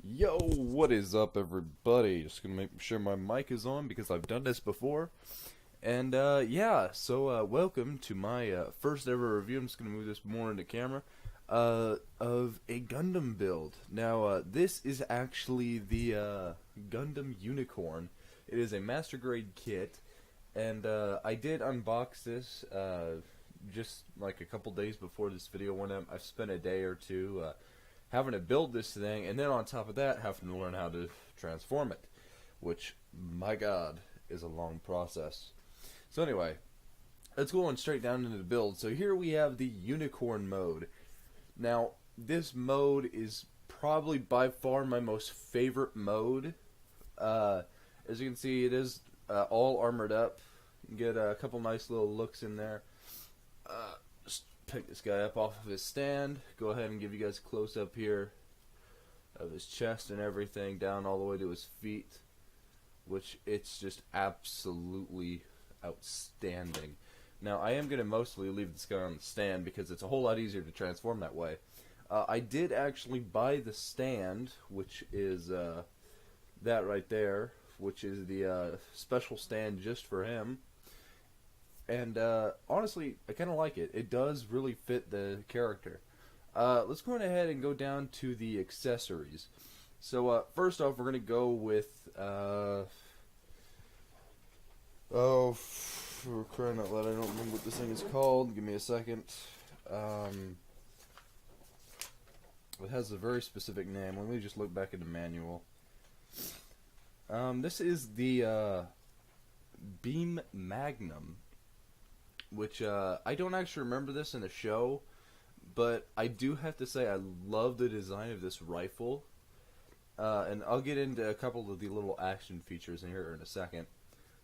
Yo, what is up, everybody? Just gonna make sure my mic is on because I've done this before. And, welcome to my first ever review. I'm just gonna move this more into camera. Of a Gundam build. Now, this is actually the Gundam Unicorn. It is a master grade kit, and I did unbox this just like a couple days before this video went up. I've spent a day or two having to build this thing, and then on top of that, having to learn how to transform it, which, my god, is a long process. So anyway, let's go on straight down into the build. So here we have the Unicorn mode. Now, this mode is probably by far my most favorite mode. As you can see, it is all armored up. You can get a couple nice little looks in there. Just pick this guy up off of his stand. Go ahead and give you guys a close-up here of his chest and everything, down all the way to his feet, which it's just absolutely outstanding. Now, I am going to mostly leave this guy on the stand because it's a whole lot easier to transform that way. I did actually buy the stand, which is that right there, which is the special stand just for him. And honestly, I kind of like it. It does really fit the character. Let's go ahead and go down to the accessories. So first off, we're going to go with... for crying out loud, I don't remember what this thing is called. Give me a second. It has a very specific name. Let me just look back in the manual. This is the Beam Magnum, which I don't actually remember this in the show, but I do have to say I love the design of this rifle. And I'll get into a couple of the little action features in here in a second.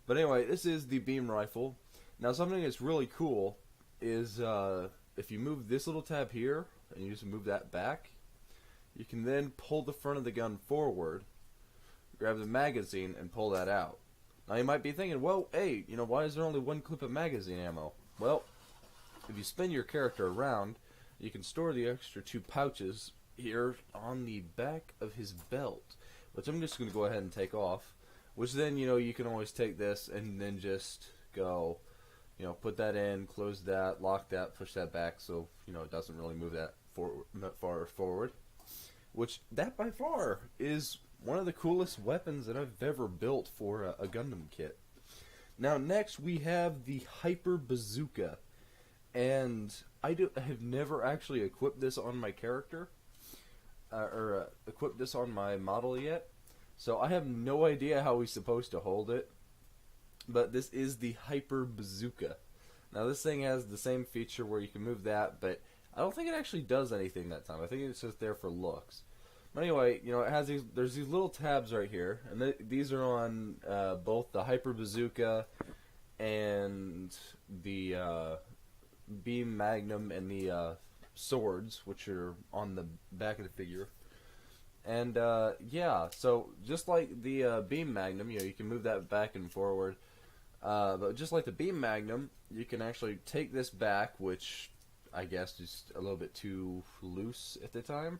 But anyway, this is the beam rifle. Now, something that's really cool is if you move this little tab here, and you just move that back, you can then pull the front of the gun forward, grab the magazine, and pull that out. Now, you might be thinking, well, hey, why is there only one clip of magazine ammo? Well, if you spin your character around, you can store the extra two pouches here on the back of his belt, which I'm just going to go ahead and take off. Which then, you can always take this and then just go, put that in, close that, lock that, push that back so, it doesn't really move that far forward. Which, that by far is one of the coolest weapons that I've ever built for a Gundam kit. Now, next we have the Hyper Bazooka. And I have never actually equipped this on my character, or equipped this on my model yet. So I have no idea how he's supposed to hold it, but this is the Hyper Bazooka. Now this thing has the same feature where you can move that, but I don't think it actually does anything that time. I think it's just there for looks. But anyway, it has there's these little tabs right here, and these are on both the Hyper Bazooka and the Beam Magnum and the swords, which are on the back of the figure. And, yeah, so just like the Beam Magnum, you can move that back and forward. But just like the Beam Magnum, you can actually take this back, which I guess is a little bit too loose at the time.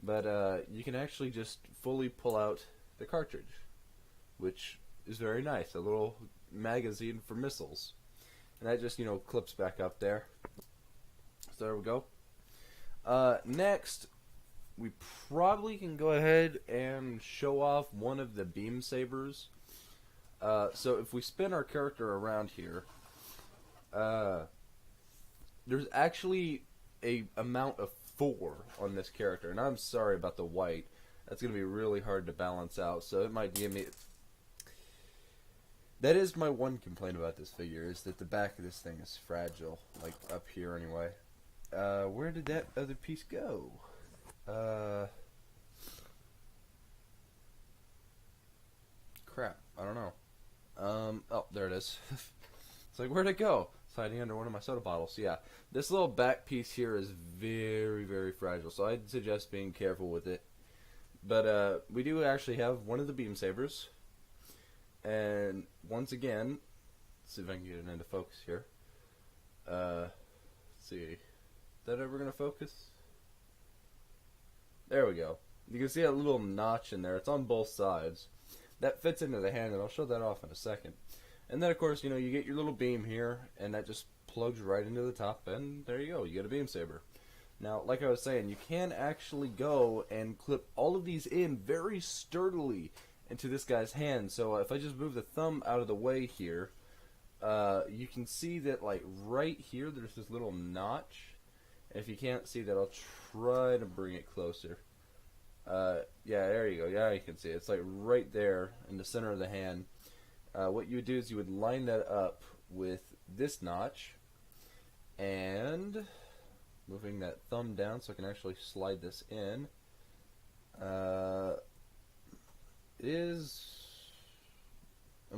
But you can actually just fully pull out the cartridge, which is very nice. A little magazine for missiles. And that just, clips back up there. So there we go. Next, we probably can go ahead and show off one of the beam sabers. So if we spin our character around here, there's actually a amount of 4 on this character, and I'm sorry about the white. That's going to be really hard to balance out, so it might give me... That is my one complaint about this figure, is that the back of this thing is fragile, like up here anyway. Where did that other piece go? Crap, I don't know. Oh, there it is. It's like, where'd it go? It's hiding under one of my soda bottles. Yeah, this little back piece here is very, very fragile, so I'd suggest being careful with it. But, we do actually have one of the beam sabers. And, once again, let's see if I can get it into focus here. Let's see. Is that ever going to focus? There we go. You can see a little notch in there. It's on both sides. That fits into the hand, and I'll show that off in a second. And then, of course, you get your little beam here, and that just plugs right into the top, and there you go. You get a beam saber. Now, like I was saying, you can actually go and clip all of these in very sturdily into this guy's hand. So if I just move the thumb out of the way here, you can see that, like, right here, there's this little notch. And if you can't see that, I'll try to bring it closer. Yeah, there you go. Yeah, you can see it. It's like right there in the center of the hand. What you would do is you would line that up with this notch, and moving that thumb down so I can actually slide this in. I'm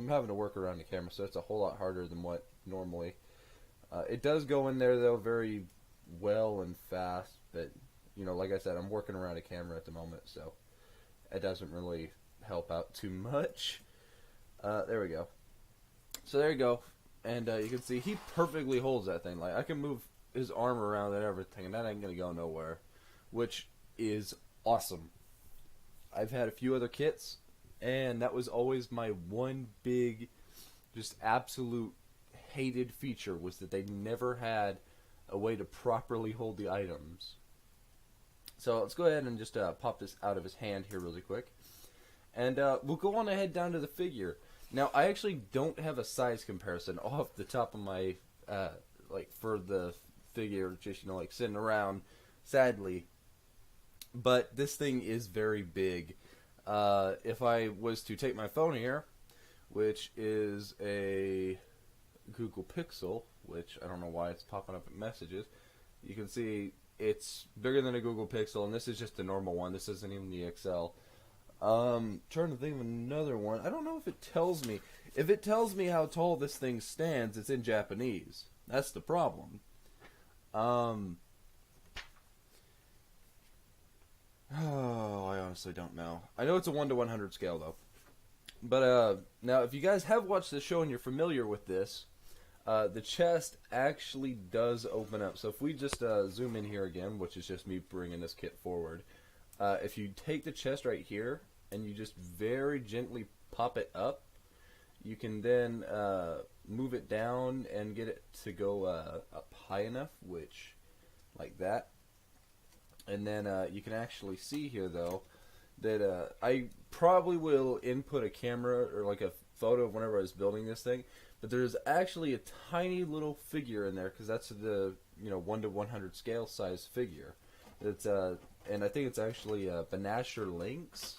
having to work around the camera, so it's a whole lot harder than what normally. It does go in there, though, very well and fast, but, like I said, I'm working around a camera at the moment, so it doesn't really help out too much. There we go. So there you go, and you can see he perfectly holds that thing. Like, I can move his arm around and everything, and that ain't gonna go nowhere, which is awesome. I've had a few other kits, and that was always my one big, just absolute hated feature, was that they never had a way to properly hold the items. So let's go ahead and just pop this out of his hand here really quick, and we'll go on ahead down to the figure. Now, I actually don't have a size comparison off the top of my, for the figure, just, like, sitting around, sadly. But this thing is very big. If I was to take my phone here, which is a Google Pixel, which I don't know why it's popping up in messages, you can see it's bigger than a Google Pixel, and this is just the normal one. This isn't even the XL. Trying to think of another one. I don't know if it tells me. If it tells me how tall this thing stands, it's in Japanese. That's the problem. Oh, I honestly don't know. I know it's a 1 to 100 scale, though. But, now, if you guys have watched the show and you're familiar with this, the chest actually does open up. So if we just zoom in here again, which is just me bringing this kit forward, if you take the chest right here and you just very gently pop it up, you can then move it down and get it to go up high enough, which, like that. And then you can actually see here, though, that I probably will input a camera or like a photo of whenever I was building this thing, but there's actually a tiny little figure in there, because that's the 1 to 100 scale size figure. It's and I think it's actually Banasher Lynx.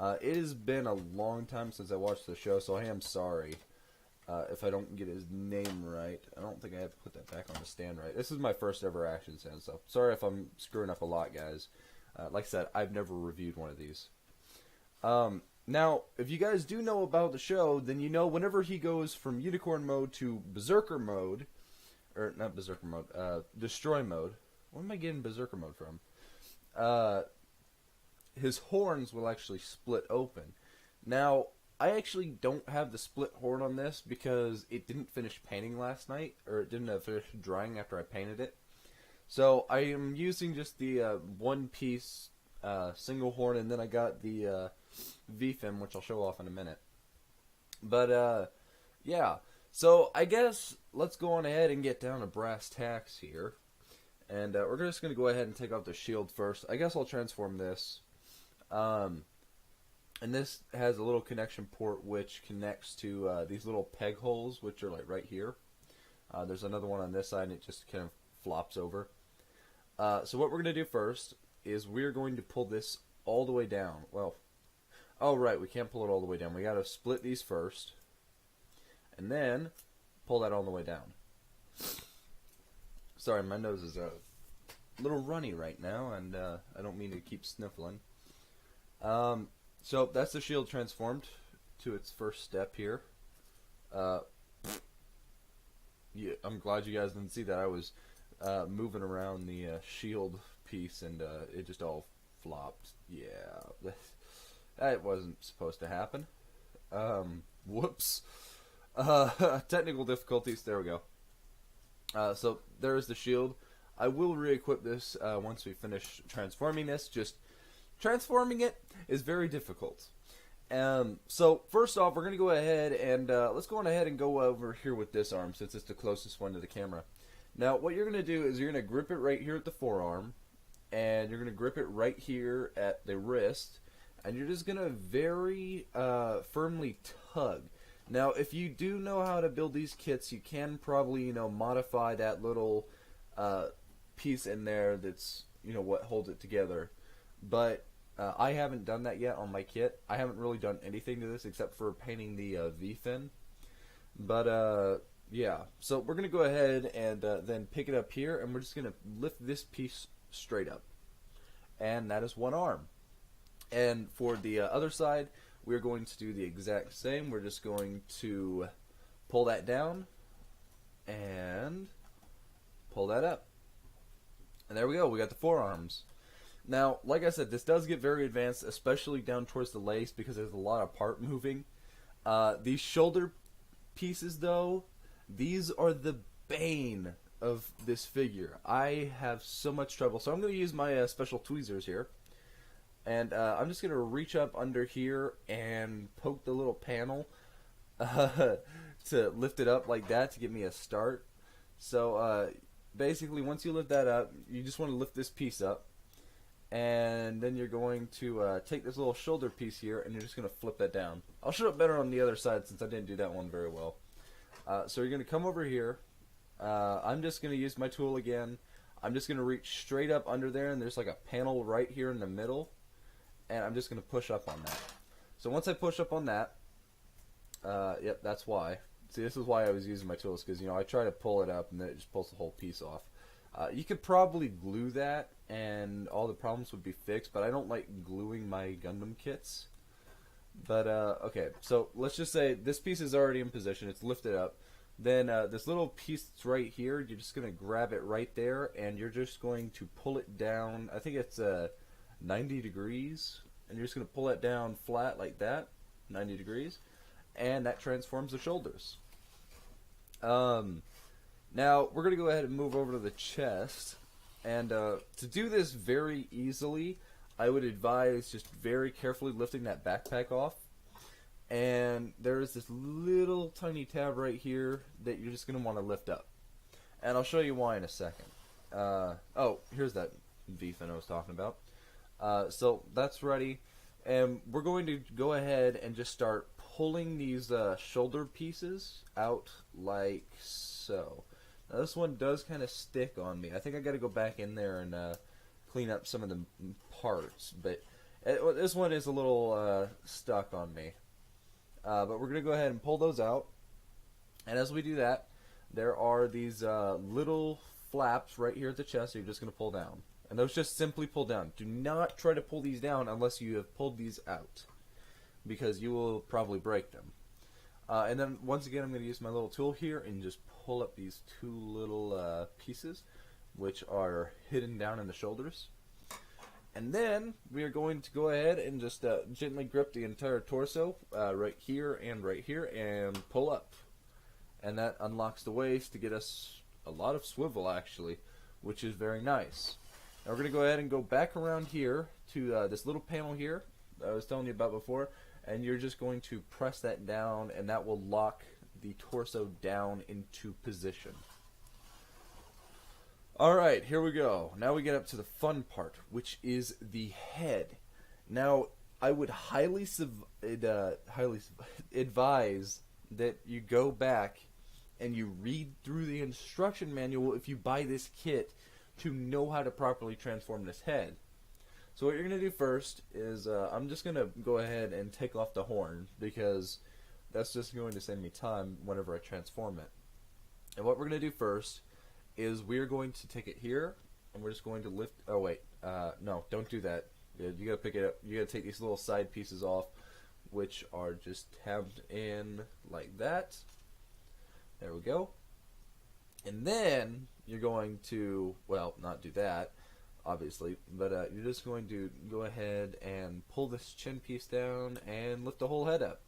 It has been a long time since I watched the show, so I am sorry if I don't get his name right. I don't think I have to put that back on the stand right. This is my first ever action stand, so sorry if I'm screwing up a lot, guys. Like I said, I've never reviewed one of these. Now, if you guys do know about the show, then you know whenever he goes from Unicorn mode to Berserker mode, or not Berserker mode, Destroy mode. Where am I getting Berserker mode from? His horns will actually split open. Now, I actually don't have the split horn on this because it didn't finish painting last night, or it didn't finish drying after I painted it. So I am using just the one-piece single horn, and then I got the V-fin, which I'll show off in a minute. But, yeah. So I guess let's go on ahead and get down to brass tacks here. And we're just going to go ahead and take off the shield first. I guess I'll transform this. And this has a little connection port which connects to these little peg holes, which are like right here. There's another one on this side, and it just kind of flops over. So what we're going to do first is we're going to pull this all the way down. Well, oh right, we can't pull it all the way down. We got to split these first, and then pull that all the way down. Sorry, my nose is a little runny right now, and I don't mean to keep sniffling. So that's the shield transformed to its first step here. Yeah, I'm glad you guys didn't see that. I was moving around the shield piece, and it just all flopped. Yeah, that wasn't supposed to happen. Whoops. Technical difficulties. There we go. So there's the shield. I will re-equip this once we finish transforming this. Just transforming it is very difficult. So first off, we're going to go ahead and let's go on ahead and go over here with this arm since it's the closest one to the camera. Now, what you're going to do is you're going to grip it right here at the forearm, and you're going to grip it right here at the wrist, and you're just going to very firmly tug. Now, if you do know how to build these kits, you can probably, modify that little piece in there that's, what holds it together. But I haven't done that yet on my kit. I haven't really done anything to this except for painting the V-fin. But, yeah. So we're going to go ahead and then pick it up here, and we're just going to lift this piece straight up. And that is one arm. And for the other side, we're going to do the exact same. We're just going to pull that down and pull that up. And there we go. We got the forearms. Now, like I said, this does get very advanced, especially down towards the legs because there's a lot of part moving. These shoulder pieces, though, these are the bane of this figure. I have so much trouble. So I'm going to use my special tweezers here. And I'm just going to reach up under here and poke the little panel to lift it up like that to give me a start. So basically, once you lift that up, you just want to lift this piece up. And then you're going to take this little shoulder piece here and you're just going to flip that down. I'll show it better on the other side since I didn't do that one very well. So you're going to come over here. I'm just going to use my tool again. I'm just going to reach straight up under there, and there's like a panel right here in the middle. And I'm just going to push up on that. So once I push up on that, yep, that's why. See, this is why I was using my tools, because, I try to pull it up, and then it just pulls the whole piece off. You could probably glue that, and all the problems would be fixed, but I don't like gluing my Gundam kits. But, okay, so let's just say this piece is already in position. It's lifted up. Then this little piece that's right here, you're just going to grab it right there, and you're just going to pull it down. I think it's 90 degrees, and you're just going to pull it down flat like that, 90 degrees, and that transforms the shoulders. Now, we're going to go ahead and move over to the chest, and to do this very easily, I would advise just very carefully lifting that backpack off, and there is this little tiny tab right here that you're just going to want to lift up, and I'll show you why in a second. Oh, here's that V-fin I was talking about. So that's ready, and we're going to go ahead and just start pulling these shoulder pieces out like so. Now this one does kind of stick on me. I think I got to go back in there and clean up some of the parts, but this one is a little stuck on me. But we're going to go ahead and pull those out, and as we do that, there are these little flaps right here at the chest that you're just going to pull down. And those just simply pull down. Do not try to pull these down unless you have pulled these out, because you will probably break them. And then once again, I'm going to use my little tool here and just pull up these two little pieces, which are hidden down in the shoulders. And then we are going to go ahead and just gently grip the entire torso right here and pull up. And that unlocks the waist to get us a lot of swivel, actually, which is very nice. Now we're going to go ahead and go back around here to this little panel here that I was telling you about before, and you're just going to press that down, and that will lock the torso down into position. Alright, here we go. Now we get up to the fun part, which is the head. Now, I would highly advise that you go back and you read through the instruction manual if you buy this kit to know how to properly transform this head. So what you're going to do first is I'm just going to go ahead and take off the horn, because that's just going to save me time whenever I transform it. And what we're going to do first is we're going to take it here, and we're just going to lift. Oh wait, no, don't do that. You gotta pick it up. You gotta take these little side pieces off, which are just tabbed in like that. There we go. And then you're going to, well, not do that, obviously, but you're just going to go ahead and pull this chin piece down and lift the whole head up.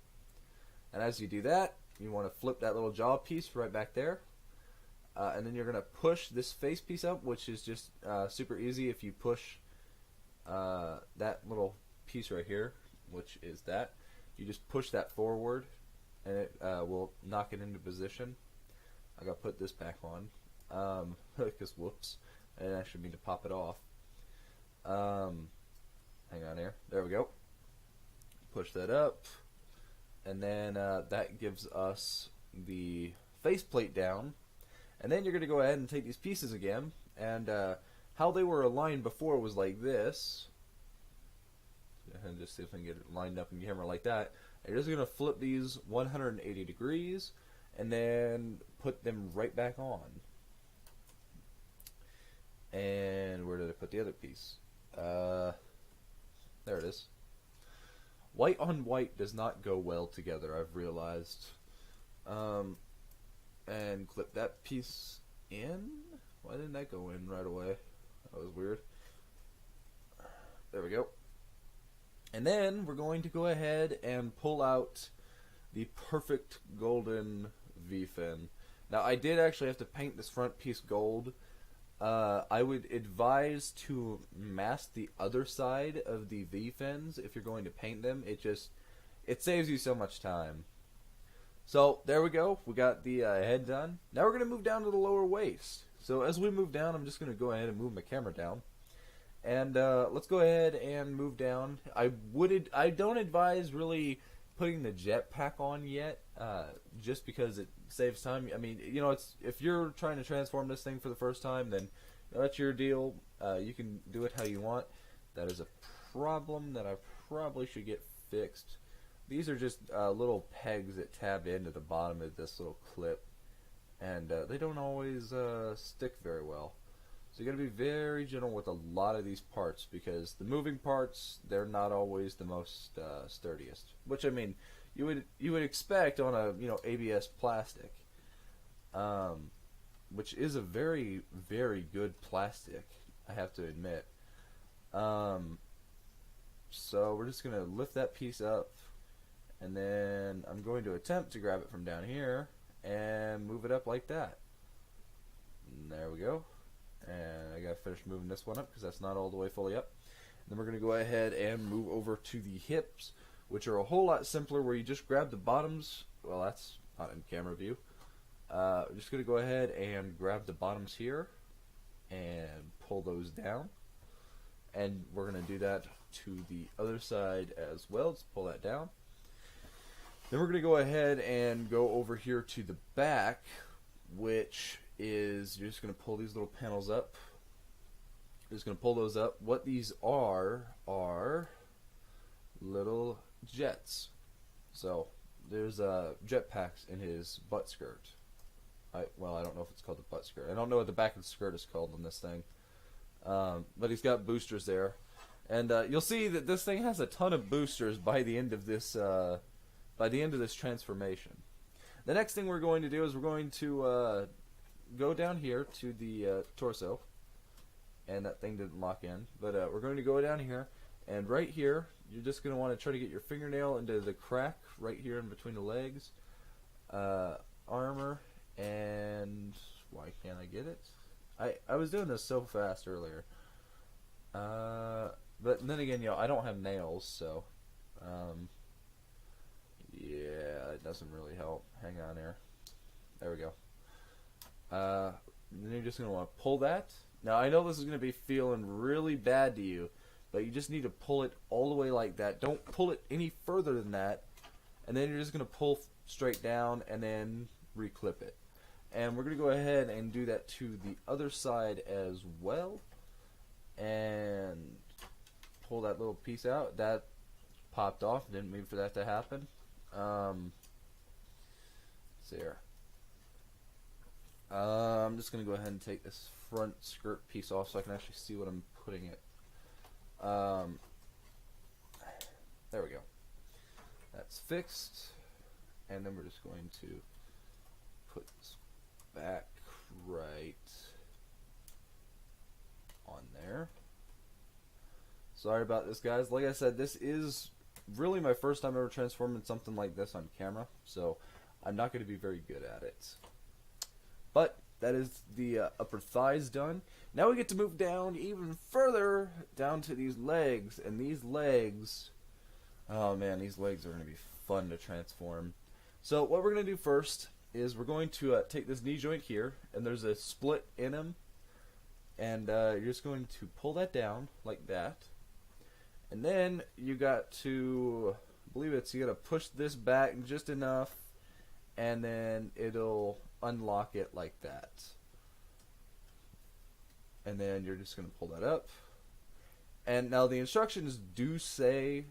And as you do that, you want to flip that little jaw piece right back there. And then you're going to push this face piece up, which is just super easy. If you push that little piece right here, which is that, you just push that forward, and it will knock it into position. I gotta put this back on, because whoops, I didn't actually mean to pop it off. Hang on here. There we go. Push that up, and then that gives us the faceplate down. And then you're going to go ahead and take these pieces again, and how they were aligned before was like this. And just see if I can get it lined up in the camera like that. And you're just going to flip these 180 degrees, and then put them right back on. And where did I put the other piece? There it is. White on white does not go well together, I've realized. And clip that piece in. Why didn't that go in right away? That was weird. There we go. And then we're going to go ahead and pull out the perfect golden V-fin. Now, I did actually have to paint this front piece gold. I would advise to mask the other side of the V-fins if you're going to paint them. It saves you so much time. So, there we go. We got the head done. Now we're going to move down to the lower waist. So, as we move down, I'm just going to go ahead and move my camera down. And let's go ahead and move down. I don't advise really putting the jetpack on yet, just because it saves time. I mean, you know, if you're trying to transform this thing for the first time, then that's your deal. You can do it how you want. That is a problem that I probably should get fixed. These are just little pegs that tab into the bottom of this little clip, and they don't always stick very well. So you got to be very gentle with a lot of these parts, because the moving parts, they're not always the most sturdiest. Which, I mean, you would expect on a ABS plastic, which is a very, very good plastic, I have to admit. So we're just gonna lift that piece up, and then I'm going to attempt to grab it from down here and move it up like that. And there we go. And I gotta finish moving this one up because that's not all the way fully up. Then we're gonna go ahead and move over to the hips, which are a whole lot simpler, where you just grab the bottoms. Well, that's not in camera view. We're just gonna go ahead and grab the bottoms here and pull those down, and we're gonna do that to the other side as well. Let's pull that down. Then we're gonna go ahead and go over here to the back, which is you're just going to pull these little panels up. You're just going to pull those up. What these are little jets. So there's jetpacks in his butt skirt. I don't know if it's called the butt skirt. I don't know what the back of the skirt is called on this thing. But he's got boosters there, and you'll see that this thing has a ton of boosters by the end of this transformation. The next thing we're going to do is we're going to go down here to the torso, and that thing didn't lock in, but we're going to go down here, and right here you're just going to want to try to get your fingernail into the crack right here in between the legs, armor, and why can't I get it? I was doing this so fast earlier, but then again, I don't have nails, so yeah, it doesn't really help. Hang on here. There we go. Then you're just going to want to pull that. Now, I know this is going to be feeling really bad to you, but you just need to pull it all the way like that. Don't pull it any further than that. And then you're just going to pull straight down and then reclip it. And we're going to go ahead and do that to the other side as well. And pull that little piece out. That popped off. Didn't mean for that to happen. Let's see here. I'm just going to go ahead and take this front skirt piece off so I can actually see what I'm putting it. There we go. That's fixed. And then we're just going to put this back right on there. Sorry about this, guys. Like I said, this is really my first time ever transforming something like this on camera, so I'm not going to be very good at it. But that is the upper thighs done. Now we get to move down even further down to these legs, and these legs, oh man, these legs are going to be fun to transform. So what we're going to do first is we're going to take this knee joint here, and there's a split in him, and you're just going to pull that down like that, and then you got to, I believe it's, you got to push this back just enough, and then it'll unlock it like that. And then you're just going to pull that up. And now the instructions do say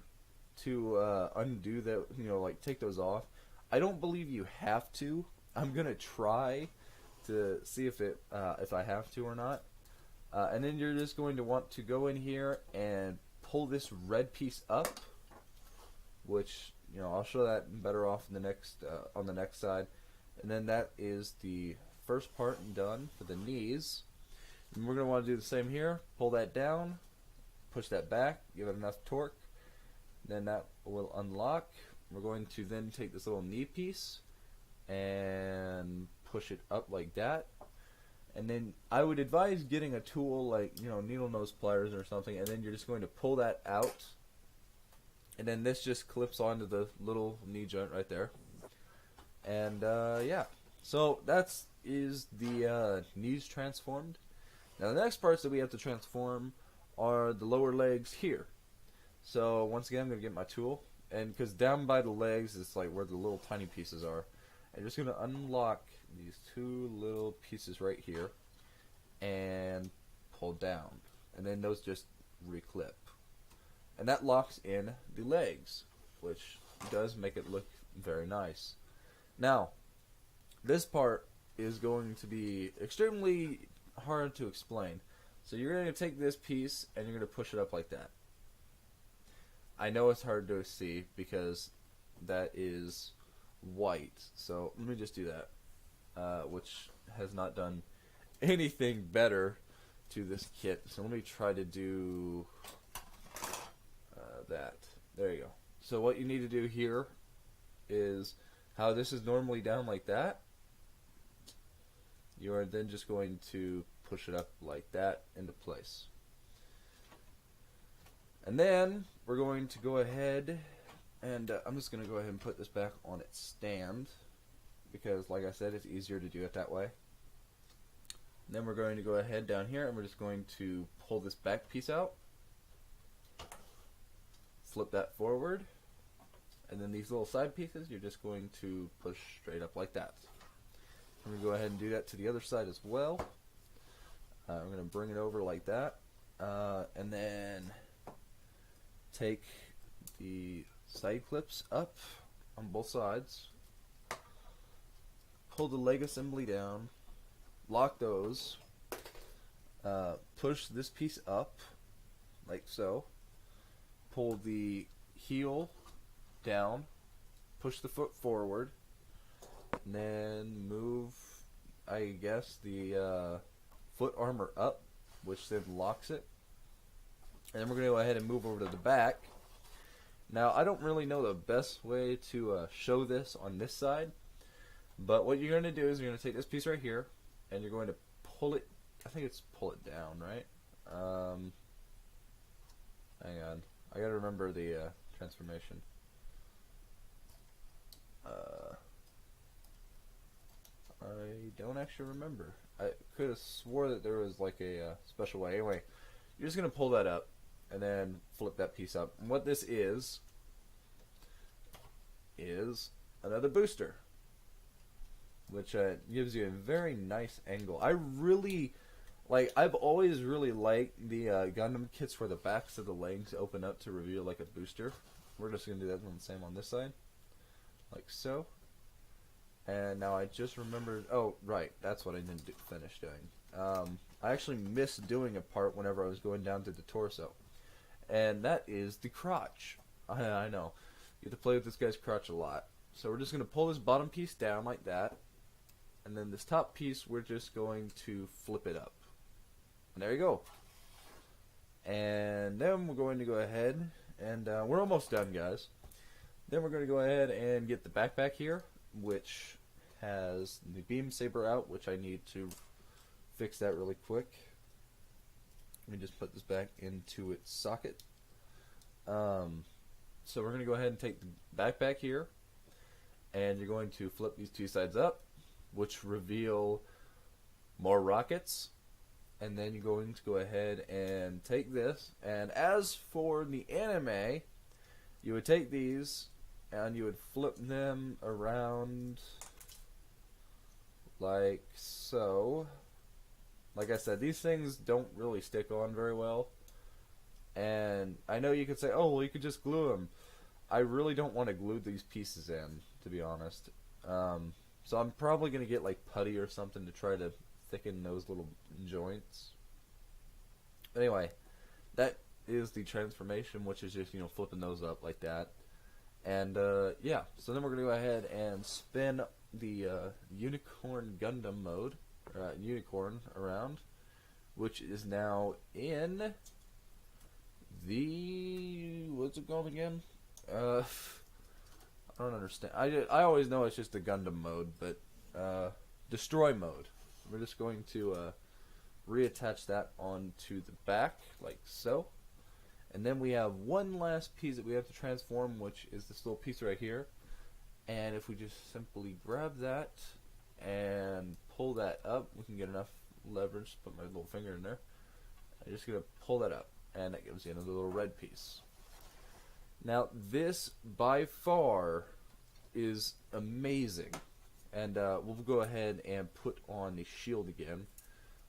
to undo that, you know, like take those off. I don't believe you have to. I'm going to try to see if I have to or not. And then you're just going to want to go in here and pull this red piece up, which, you know, I'll show that better off in the next on the next side. And then that is the first part done for the knees. And we're going to want to do the same here. Pull that down, push that back, give it enough torque. Then that will unlock. We're going to then take this little knee piece and push it up like that. And then I would advise getting a tool like, you know, needle nose pliers or something, and then you're just going to pull that out. And then this just clips onto the little knee joint right there. And yeah, so that is the knees transformed. Now the next parts that we have to transform are the lower legs here. So once again, I'm going to get my tool, and because down by the legs is like where the little tiny pieces are. I'm just going to unlock these two little pieces right here and pull down, and then those just reclip, and that locks in the legs, which does make it look very nice. Now this part is going to be extremely hard to explain, so you're going to take this piece and you're going to push it up like that. I know it's hard to see because that is white, so let me just do that, which has not done anything better to this kit. So let me try to do that. There you go. So what you need to do here is how this is normally down like that. You are then just going to push it up like that into place. And then we're going to go ahead and I'm just going to go ahead and put this back on its stand because, like I said, it's easier to do it that way. And then we're going to go ahead down here and we're just going to pull this back piece out, flip that forward, and then these little side pieces you're just going to push straight up like that. I'm going to go ahead and do that to the other side as well. I'm going to bring it over like that, and then take the side clips up on both sides, pull the leg assembly down, lock those, push this piece up like so, pull the heel down, push the foot forward, and then move, I guess, the foot armor up, which then locks it. And then we're going to go ahead and move over to the back. Now, I don't really know the best way to show this on this side, but what you're going to do is you're going to take this piece right here, and you're going to pull it, I think it's pull it down, right? Hang on. I got to remember the transformation. I don't actually remember. I could have swore that there was like a special way. Anyway, you're just going to pull that up and then flip that piece up. And what this is another booster, which gives you a very nice angle. I really, I've always really liked the Gundam kits where the backs of the legs open up to reveal like a booster. We're just going to do that the same on this side, like so. And now I just remembered, oh, right, that's what I didn't finish doing. I actually missed doing a part whenever I was going down to the torso. And that is the crotch. I know. You have to play with this guy's crotch a lot. So we're just going to pull this bottom piece down like that. And then this top piece, we're just going to flip it up. And there you go. And then we're going to go ahead, and we're almost done, guys. Then we're going to go ahead and get the backpack here, which has the beam saber out, which I need to fix that really quick. Let me just put this back into its socket. So we're going to go ahead and take the backpack here, and you're going to flip these two sides up, which reveal more rockets. And then you're going to go ahead and take this, and as for the anime, you would take these and you would flip them around like so. Like I said, these things don't really stick on very well. And I know you could say, oh, well, you could just glue them. I really don't want to glue these pieces in, to be honest. So I'm probably going to get like putty or something to try to thicken those little joints. Anyway, that is the transformation, which is just, flipping those up like that. And, yeah, so then we're going to go ahead and spin the Unicorn Gundam mode, Unicorn around, which is now in the, what's it called again? I don't understand. I always know it's just the Gundam mode, but destroy mode. We're just going to reattach that onto the back, like so. And then we have one last piece that we have to transform, which is this little piece right here. And if we just simply grab that and pull that up, we can get enough leverage to put my little finger in there. I'm just going to pull that up, and that gives you another little red piece. Now, this, by far, is amazing. And we'll go ahead and put on the shield again,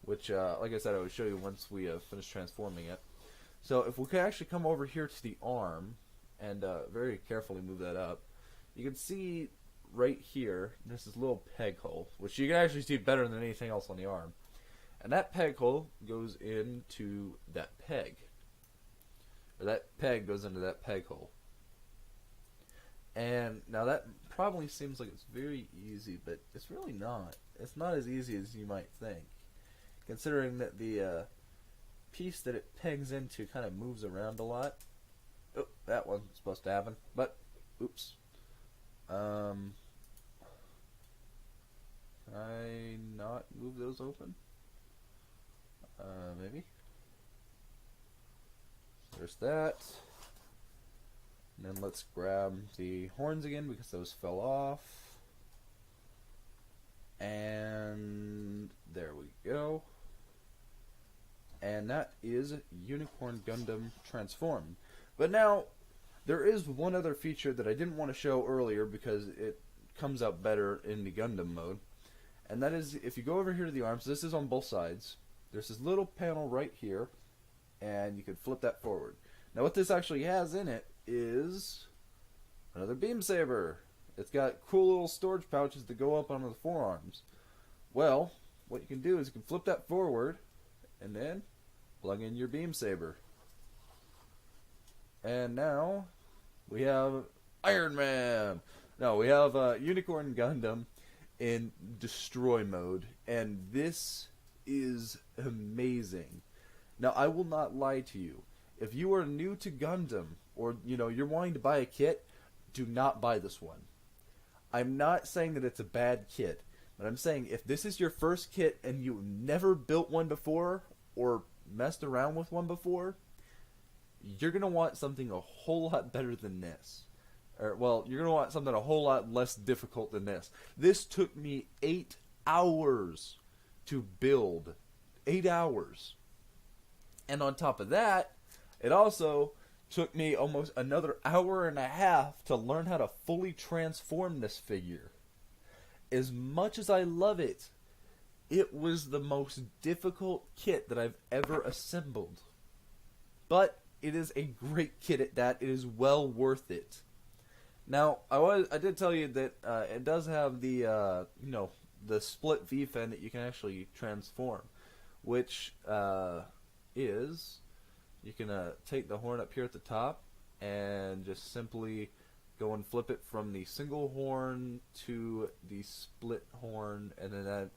which, like I said, I will show you once we finish transforming it. So if we could actually come over here to the arm and very carefully move that up, you can see right here, there's this little peg hole, which you can actually see better than anything else on the arm. And that peg hole goes into that peg. Or that peg goes into that peg hole. And now that probably seems like it's very easy, but it's really not. It's not as easy as you might think, considering that the piece that it pegs into kind of moves around a lot. Oh, that wasn't supposed to happen, but oops. Can I not move those open? Maybe. There's that. And then let's grab the horns again because those fell off. And there we go. And that is Unicorn Gundam transformed. But now, there is one other feature that I didn't want to show earlier because it comes out better in the Gundam mode. And that is, if you go over here to the arms, this is on both sides. There's this little panel right here, and you can flip that forward. Now what this actually has in it is another beam saber. It's got cool little storage pouches that go up onto the forearms. Well, what you can do is you can flip that forward, and then plug in your beam saber. And now we have Iron Man. No, we have Unicorn Gundam in destroy mode, and this is amazing. Now, I will not lie to you. If you are new to Gundam, or you're wanting to buy a kit, do not buy this one. I'm not saying that it's a bad kit, but I'm saying if this is your first kit and you've never built one before or messed around with one before, you're going to want something a whole lot better than this. Or, well, you're going to want something a whole lot less difficult than this. This took me 8 hours to build. 8 hours. And on top of that, it also took me almost another hour and a half to learn how to fully transform this figure. As much as I love it, it was the most difficult kit that I've ever assembled. But it is a great kit at that. It is well worth it. Now, I did tell you that it does have the the split V fin that you can actually transform, which is you can take the horn up here at the top and just simply go and flip it from the single horn to the split horn, and then that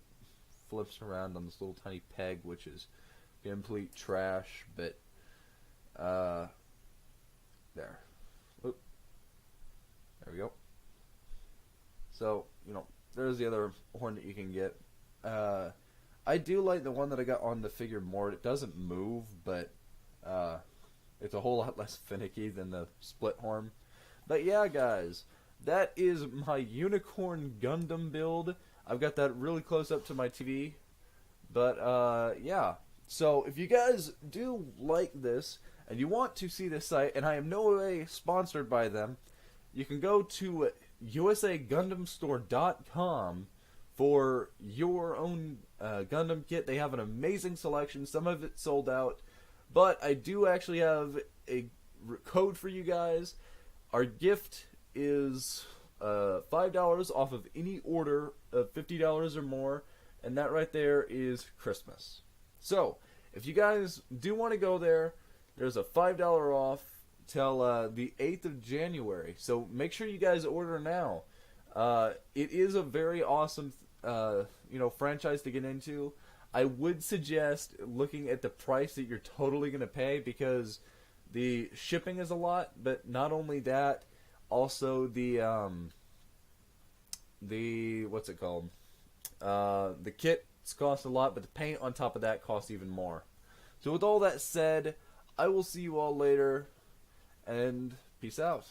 flips around on this little tiny peg, which is complete trash, but there we go. So, there's the other horn that you can get. I do like the one that I got on the figure more. It doesn't move, but it's a whole lot less finicky than the split horn. But yeah, guys, that is my Unicorn Gundam build. I've got that really close up to my TV. But yeah, so if you guys do like this and you want to see this site, and I am no way sponsored by them, you can go to usagundamstore.com for your own Gundam kit. They have an amazing selection. Some of it sold out, but I do actually have a code for you guys. Our gift is $5 off of any order of $50 or more, and that right there is Christmas. So, if you guys do want to go there, there's a $5 off till the 8th of January. So make sure you guys order now. It is a very awesome, franchise to get into. I would suggest looking at the price that you're totally going to pay, because the shipping is a lot, but not only that, also the what's it called? The kits cost a lot, but the paint on top of that costs even more. So with all that said, I will see you all later, and peace out.